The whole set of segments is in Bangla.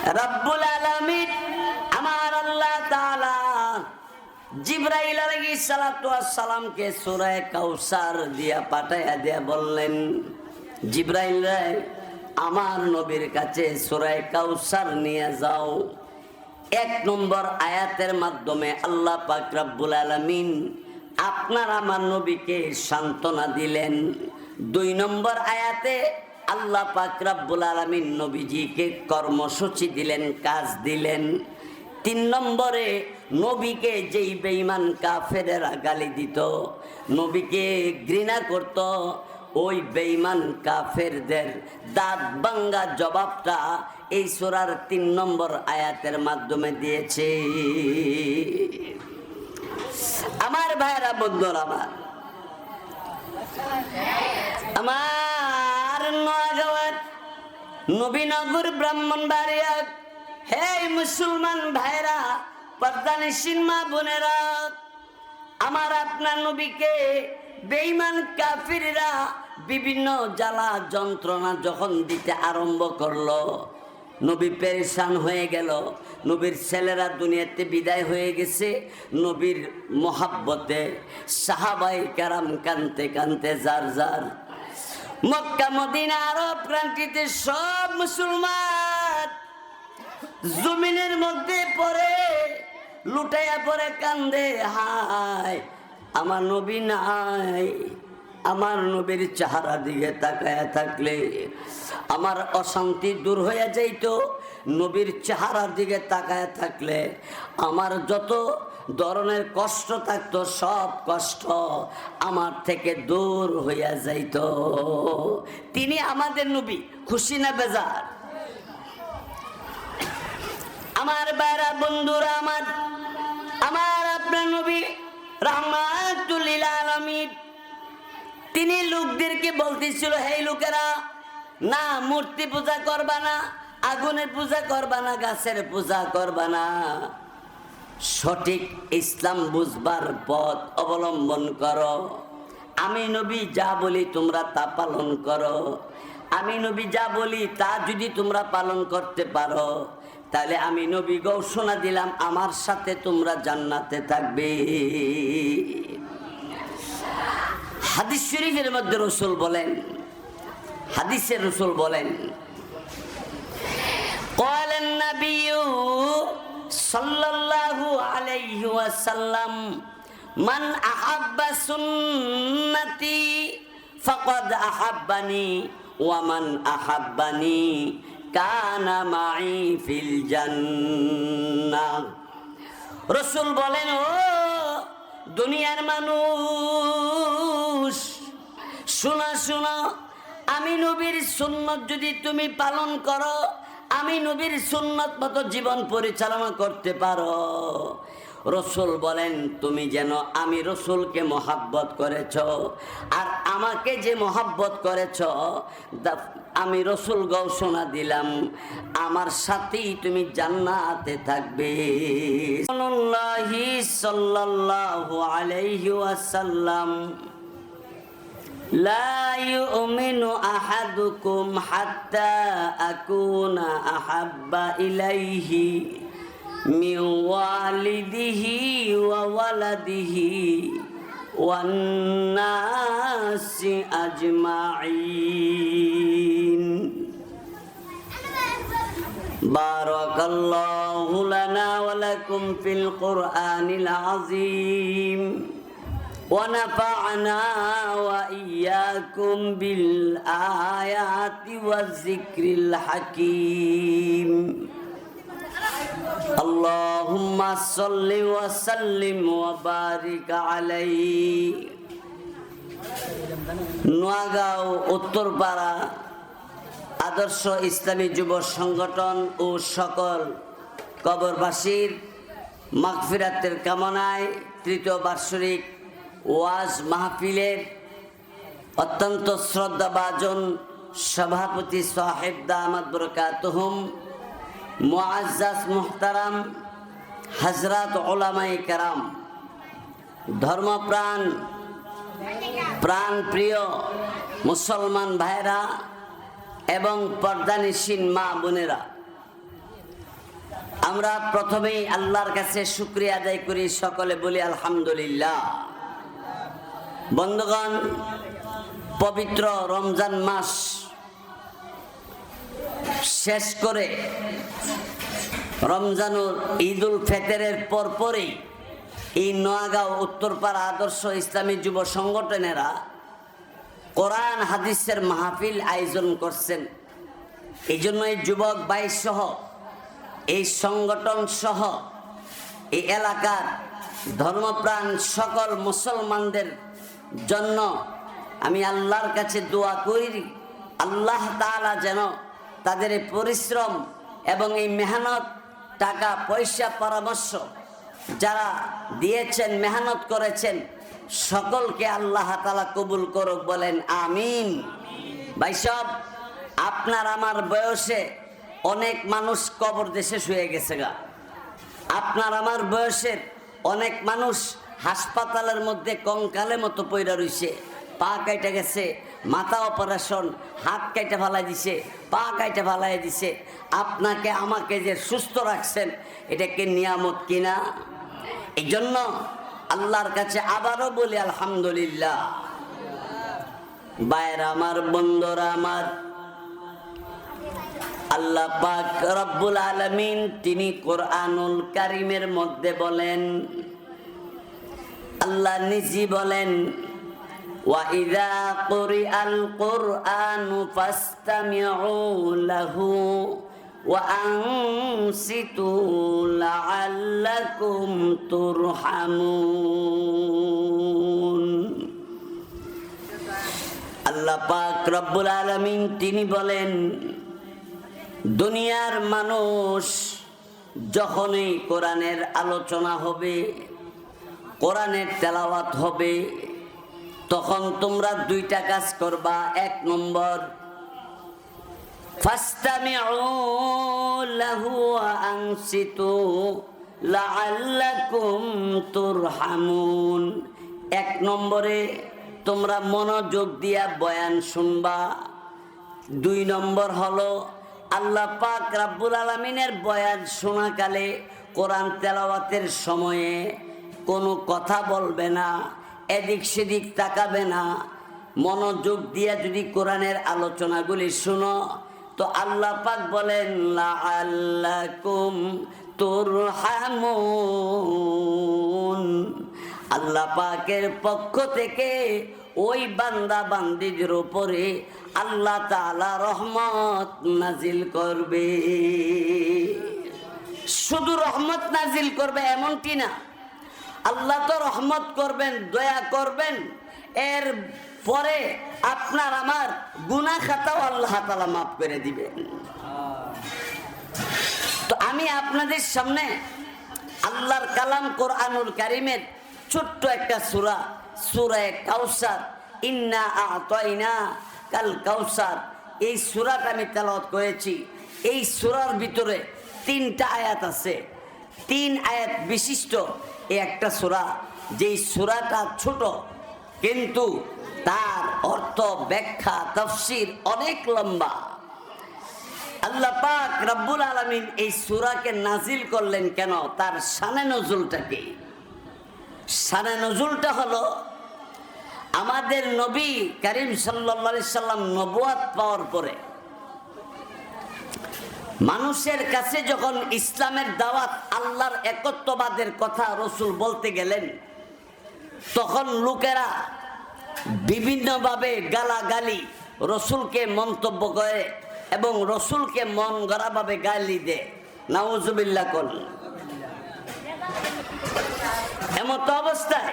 রব্বুল আলামিন আমার আল্লাহ তাআলা জিবরাইল আলাইহিস সালাতু ওয়াস সালামকে সূরা কাউসার দিয়া পাঠায়া দিয়া বললেন, জিবরাইল রে আমার নবীর কাছে সূরা কাউসার নিয়ে যাও। 1 নম্বর আয়াতের মাধ্যমে আল্লাহ পাক রব্বুল আলামিন আপনার আমার নবীকে সান্ত্বনা দিলেন। 2 নম্বর আয়াতে আল্লাহ পাক রব্বুল আলামিন নবীজিকে কর্মসূচি দিলেন, কাজ দিলেন। 3 নম্বরে নবীকে যেই বেঈমান কাফেরেরা গালি দিত, নবীকে ঘৃণা করত, ওই বেঈমান কাফেরদের দাঁত ভাঙ্গা জবাবটা এই সূরার 3 নম্বর আয়াতের মাধ্যমে দিয়েছে। আমার ভাইরা বন্ধুরা, আমার নওগাঁর নবীনগর ব্রাহ্মণবাড়িয়া, হে মুসলমান ভাইরা, পর্দানিশীন মা বোনেরা, আমার আপনার নবীকে বেঈমান কাফিররা বিভিন্ন জ্বালা যন্ত্রণা যখন দিতে আরম্ভ করলো, নবী পেরেশান হয়ে গেল। নবীর ছেলেরা দুনিয়াতে বিদায় হয়ে গেছে। নবীর মহাব্বতে সাহাবায়ে কেরাম কানতে কানতে যার যার মক্কা মদিনা আরব প্রান্তিতে সব মুসলমান জমিনের মধ্যে পড়ে লুটাইয়া পড়ে কান্দে, হায় আমার নবী নাই। আমার নবীর চেহারা দিকে তাকায়া থাকলে আমার অশান্তি দূর হয়ে যাইত। নবীর চেহারার দিকে তাকায়া থাকলে আমার যত ধরনের কষ্ট থাকতো সব কষ্ট আমার থেকে দূর হইয়া যাইত। তিনি আমাদের নবী, খুশি না বেজার? আমার বাইরা বন্ধুরা, আমার আপনার নবী রাহমাতুল লিল আলামিন, তিনি লোকদেরকে বলতেছিল, হে লোকেরা, না মূর্তি পূজা করবা না, আগুনের পূজা করবা না, গাছের পূজা করবা না, সঠিক ইসলাম বুঝবার পথ অবলম্বন করো। আমি নবী যা বলি তোমরা তা পালন করো। আমি নবী যা বলি তা যদি তোমরা পালন করতে পারো, তাহলে আমি নবী ঘোষণা দিলাম আমার সাথে তোমরা জান্নাতে থাকবে। হাদিস শরীফের মধ্যে রাসূল বলেন, হাদিসে রাসূল বলেন, قال النبي صلى الله عليه وسلم من أحب سنتي فقد أحبني ومن أحبني كان معي في الجنة। রাসূল বলেন, ও দুনিয়ার মানুষ, শোনা শোনা, আমি নবীর সুন্নত যদি তুমি পালন করো, আমি নবীর সুন্নত মতো জীবন পরিচালনা করতে পারো, রাসূল বলেন তুমি যেন আমি রাসূলকে মহব্বত করেছ, আর আমাকে যে মহব্বত করেছ, আমি রাসূল ঘোষণা দিলাম আমার সাথেই তুমি জান্নাতে থাকবে। রাসূলুল্লাহি সাল্লাল্লাহু আলাইহি ওয়াসাল্লাম, লা ইউমিনু আহাদুকুম হাত্তা আকুনা আহাব্বা ইলাইহি মিন ওয়ালিদিহি ওয়া ওয়ালাদিহি ওয়ান নাসি আজমাইন। বারাকাল্লাহু লানা ওয়া লাকুম ফিল কুরআনিল আযীম ওয়া নাফা'না ওয়া ইয়্যাকুম বিল আয়াতি ওয়াজ যিকরিল হাকীম। আল্লাহুম্মা সাল্লি ওয়া সাল্লিম ওয়া বারিক আলাইহি। নোয়াগাঁও উত্তরপাড়া আদর্শ ইসলামী যুব সংগঠন ও সকল কবরবাসীর মাগফিরাতের কামনায় তৃতীয় বার্ষিক ওয়াজ মাহফিলের অত্যন্ত শ্রদ্ধাভাজন সভাপতি সাহেব দামাত বরকাতুহুম মুআজ্জাজ মুহতারাম হযরত উলামায়ে কেরাম, ধর্মপ্রাণ প্রাণ প্রিয় মুসলমান ভাইরা এবং পর্দানিশীন মা বোনেরা, আমরা প্রথমেই আল্লাহর কাছে শুকরিয়া আদায় করি, সকলে বলি আলহামদুলিল্লাহ। বন্ধুগণ, পবিত্র রমজান মাস শেষ করে রমজানুর ঈদুল ফিতরের পরপরই এই নোয়াগাঁও উত্তরপাড়া আদর্শ ইসলামী যুব সংগঠনেরা কোরআন হাদিসের মাহফিল আয়োজন করছেন। এই জন্য এই যুবক ভাই সহ, এই সংগঠন সহ এই এলাকার ধর্মপ্রাণ সকল মুসলমানদের জন্য আমি আল্লাহর কাছে দোয়া করি, আল্লাহ তাআলা যেন তাদের এই পরিশ্রম এবং এই মেহনত, টাকা পয়সা পরামর্শ যারা দিয়েছেন, মেহনত করেছেন, সকলকে আল্লাহ তাআলা কবুল করুক, বলেন আমিন। ভাই সব, আপনার আমার বয়সে অনেক মানুষ কবর দেশে শুয়ে গেছে গা। আপনার আমার বয়সের অনেক মানুষ হাসপাতালের মধ্যে কঙ্কালের মতো পইরা রইছে, পা কাইটা গেছে, মাথা অপারেশন, হাত কাইটা ফালাই দিছে, পা কাইটা ফালাই দিছে। আপনাকে আমাকে যে সুস্থ রাখছেন, এটা কি নিয়ামত কিনা? এই জন্য আল্লাহর কাছে আবারও বলি আলহামদুলিল্লাহ। বাইরা আমার, বন্ধুরা আমার, আল্লাহ পাক রব্বুল আলামিন তিনি কোরআনুল কারীমের মধ্যে বলেন, আল্লাহ নিজে বলেন, ওয়া ইযা কুরিআল কুরআনু ফাসতামিউ লাহু ওয়া আনসিতু লাআল্লাকুম তুরহামুন। আল্লাহ পাক রব্বুল আলামিন তিনি বলেন, দুনিয়ার মানুষ যখনই কোরআনের আলোচনা হবে, কোরআনের তেলাওয়াত হবে, তখন তোমরা দুইটা কাজ করবা। এক নম্বর, ফাসতামিউ লাহু ওয়া আনসিতু লাআল্লাকুম তুরহামুন। এক নম্বরে তোমরা মনোযোগ দিয়া বয়ান শুনবা। দুই নম্বর হলো, আল্লাহ পাক রব্বুল আলামিনের বয়ান শোনাকালে, কোরআন তেলাওয়াতের সময়ে কোনো কথা বলবে না, এদিক সেদিক তাকাবে না। মনোযোগ দিয়ে যদি কোরআনের আলোচনাগুলি শুনো, তো আল্লাহ পাক বলেন লাআল্লাকুম তুরহামুন। আল্লাহ পাকের পক্ষ থেকে ওই বান্দা বান্দিদের উপরে আল্লাহ তাআলা রহমত নাজিল করবে। শুধু রহমত নাজিল করবে এমনটি না, আল্লাহ তো রহমত করবেন, দয়া করবেন, এর পরে আপনার আমার গুনাহ খাতাও আল্লাহ তাআলা মাফ করে দিবেন। তো আমি আপনাদের সামনে আল্লাহর কালাম কোরআনুল কারীমের ছোট্ট একটা সূরা, সূরা কাউসার, ইন্না আ'তাইনা কাল কাউসার, এই সূরাটা আমি তেলাওয়াত করেছি। এই সূরার ভিতরে 3টা আয়াত আছে, 3 আয়াত বিশিষ্ট এই একটা সূরা। যেই সূরাটা ছোট, কিন্তু তার অর্থ, ব্যাখ্যা, তাফসীর অনেক লম্বা। আল্লাহ পাক রব্বুল আলামিন এই সূরাকে নাজিল করলেন কেন? তার শানে নজুলটা কি? শানে নজুলটা হলো, আমাদের নবী করিম সাল্লাল্লাহু আলাইহি সাল্লাম নবুয়ত পাওয়ার পরে মানুষের কাছে যখন ইসলামের দাওয়াত, আল্লাহর একত্ববাদের কথা রসুল বলতে গেলেন, তখন লোকেরা বিভিন্নভাবে গালাগালি রসুলকে মন্তব্য করে এবং রসুলকে মন গড়াভাবে গালি দেয়। নাউজুবিল্লাহ কল। এমত অবস্থায়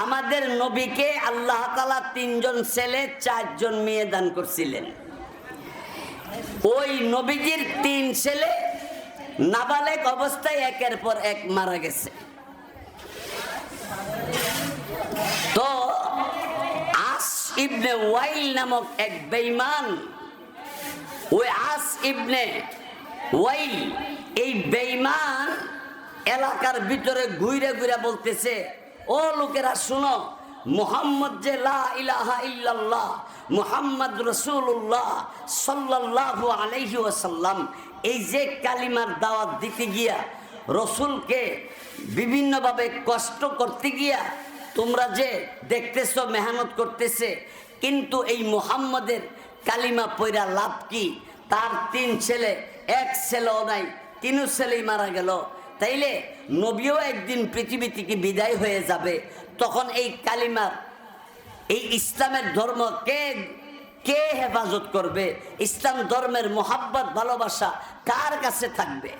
আমাদের নবীকে আল্লাহ তাআলা 3 জন ছেলে 4 জন মেয়ে দান করছিলেন। ওই নবীজির 3 ছেলে নাবালেগ অবস্থায় একের পর এক মারা গেছে। তো আস ইবনে ওয়াইল নামক এক বেঈমান, ওই আস ইবনে ওয়াইল, এই বেঈমান এলাকার ভিতরে ঘুরে ঘুরে বলতেছে, ও লোকেরা শুনো, মুহাম্মদ যে লা ইলাহা ইল্লাল্লাহ মুহাম্মদ রাসূলুল্লাহ সাল্লাল্লাহু আলাইহি ওয়াসাল্লাম, এই যে কালিমার দাওয়াত দিতে গিয়া রসুলকে বিভিন্নভাবে কষ্ট করতে গিয়া তোমরা যে দেখতেছো মেহনত করতেছে, কিন্তু এই মুহাম্মদের কালিমা পয়রা লাভ কি? তার 3 ছেলে, 1 ছেলেও নাই, 3 ছেলেই মারা গেল। তাইলে নবীও একদিন পৃথিবী থেকে বিদায় হয়ে যাবে, তখন এই কালিমার, এই ইসলামের ধর্ম কে কে হেফাজত করবে? ইসলাম ধর্মের মোহাব্বত ভালোবাসা কার কাছে থাকবে?